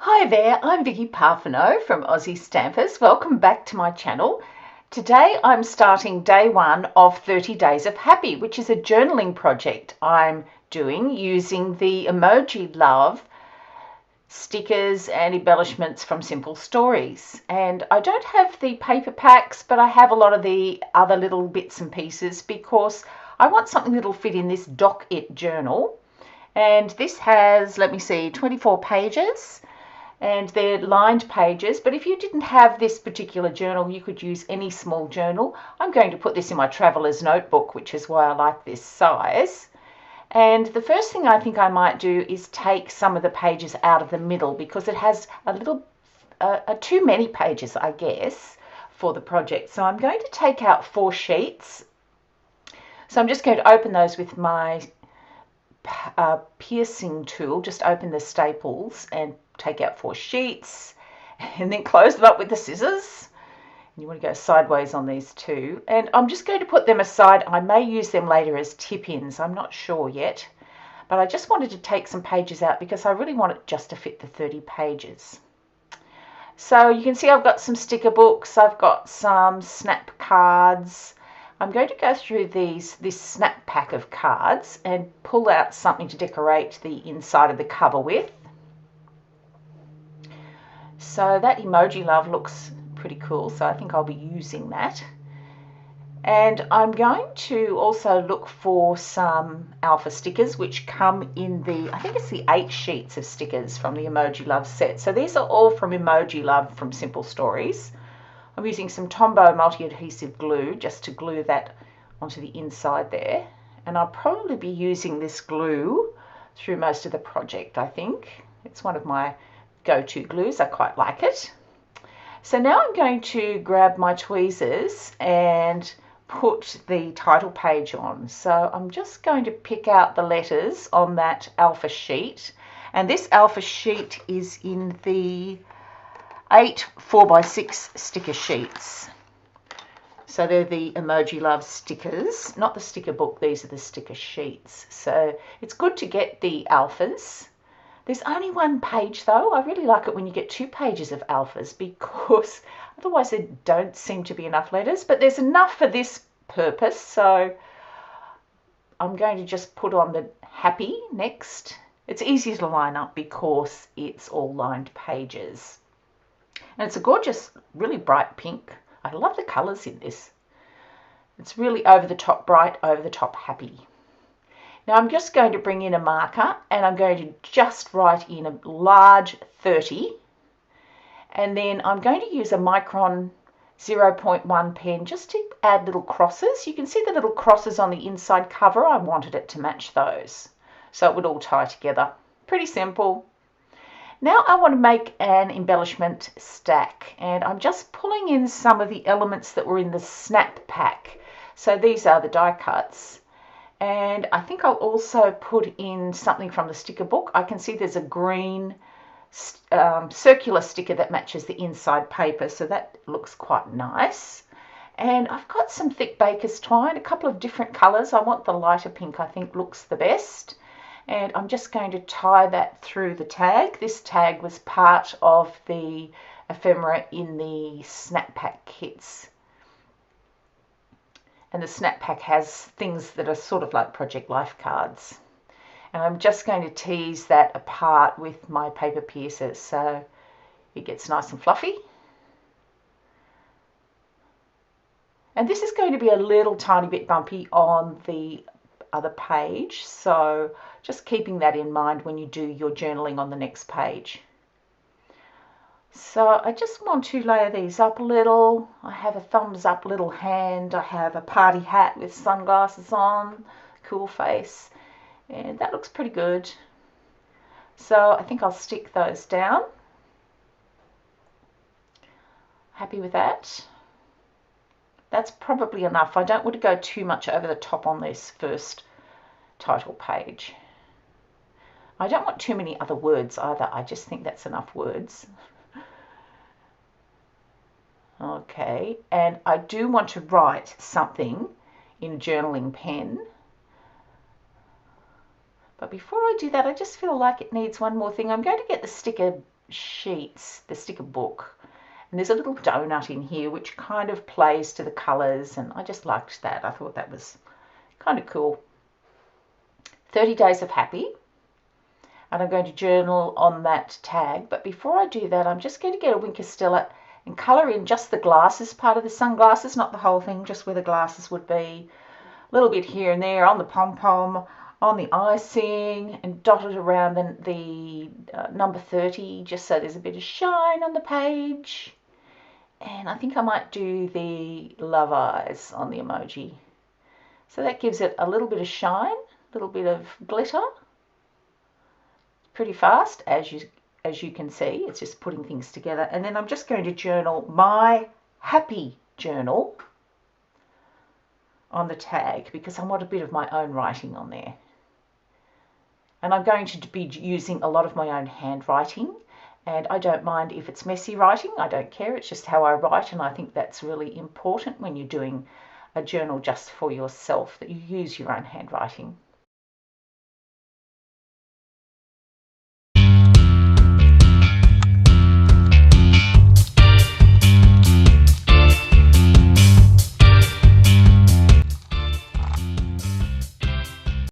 Hi there, I'm Vicki Parfano from Aussie Stampers. Welcome back to my channel. Today I'm starting day one of 30 Days of Happy, which is a journaling project I'm doing using the Emoji Love stickers and embellishments from Simple Stories. And I don't have the paper packs, but I have a lot of the other little bits and pieces because I want something that'll fit in this Doc It journal. And this has, let me see, 24 pages. And they're lined pages, but if you didn't have this particular journal, you could use any small journal. I'm going to put this in my traveler's notebook, which is why I like this size. And the first thing I think I might do is take some of the pages out of the middle because it has a little too many pages, I guess, for the project. So I'm going to take out 4 sheets. So I'm just going to open those with my piercing tool, just open the staples and take out 4 sheets and then close them up with the scissors. And you want to go sideways on these too. And I'm just going to put them aside. I may use them later as tip-ins. I'm not sure yet. But I just wanted to take some pages out because I really want it just to fit the 30 pages. So you can see I've got some sticker books. I've got some snap cards. I'm going to go through this snap pack of cards and pull out something to decorate the inside of the cover with. So that Emoji Love looks pretty cool, so I think I'll be using that. And I'm going to also look for some alpha stickers which come in the, I think it's the 8 sheets of stickers from the Emoji Love set. So these are all from Emoji Love from Simple Stories. I'm using some Tombow multi-adhesive glue just to glue that onto the inside there. And I'll probably be using this glue through most of the project, I think. It's one of my go-to glues. I quite like it. So now I'm going to grab my tweezers and put the title page on. So I'm just going to pick out the letters on that alpha sheet. And this alpha sheet is in the 8 4x6 sticker sheets. So they're the Emoji Love stickers, not the sticker book, these are the sticker sheets. So it's good to get the alphas. There's only 1 page though. I really like it when you get 2 pages of alphas because otherwise there don't seem to be enough letters, but there's enough for this purpose. So I'm going to just put on the happy next. It's easier to line up because it's all lined pages. And it's a gorgeous, really bright pink. I love the colours in this. It's really over the top bright, over the top happy. Now I'm just going to bring in a marker and I'm going to just write in a large 30. And then I'm going to use a micron 0.1 pen just to add little crosses. You can see the little crosses on the inside cover. I wanted it to match those, so it would all tie together. Pretty simple. Now I want to make an embellishment stack, and I'm just pulling in some of the elements that were in the snap pack. So these are the die cuts, and I think I'll also put in something from the sticker book. I can see there's a green circular sticker that matches the inside paper, so that looks quite nice. And I've got some thick baker's twine, a couple of different colours. I want the lighter pink, I think looks the best. And I'm just going to tie that through the tag. This tag was part of the ephemera in the snap pack kits. And the snap pack has things that are sort of like Project Life cards. And I'm just going to tease that apart with my paper piercers so it gets nice and fluffy. And this is going to be a little tiny bit bumpy on the other page, so just keeping that in mind when you do your journaling on the next page. So I just want to layer these up a little. I have a thumbs up little hand. I have a party hat with sunglasses on, cool face, and that looks pretty good. So I think I'll stick those down. Happy with that. That's probably enough. I don't want to go too much over the top on this first title page. I don't want too many other words either. I just think that's enough words. Okay, and I do want to write something in a journaling pen. But before I do that, I just feel like it needs one more thing. I'm going to get the sticker sheets, the sticker book, and there's a little donut in here which kind of plays to the colours, and I just liked that. I thought that was kind of cool. 30 Days of Happy, and I'm going to journal on that tag. But before I do that, I'm just going to get a Wink of Stella and colour in just the glasses part of the sunglasses, not the whole thing, just where the glasses would be. A little bit here and there on the pom-pom, on the icing, and dotted around the number 30, just so there's a bit of shine on the page. And I think I might do the love eyes on the emoji. So that gives it a little bit of shine, a little bit of glitter. Pretty fast, as you can see. It's just putting things together. And then I'm just going to journal my happy journal on the tag, because I want a bit of my own writing on there. And I'm going to be using a lot of my own handwriting, and I don't mind if it's messy writing. I don't care. It's just how I write, and I think that's really important when you're doing a journal just for yourself, that you use your own handwriting.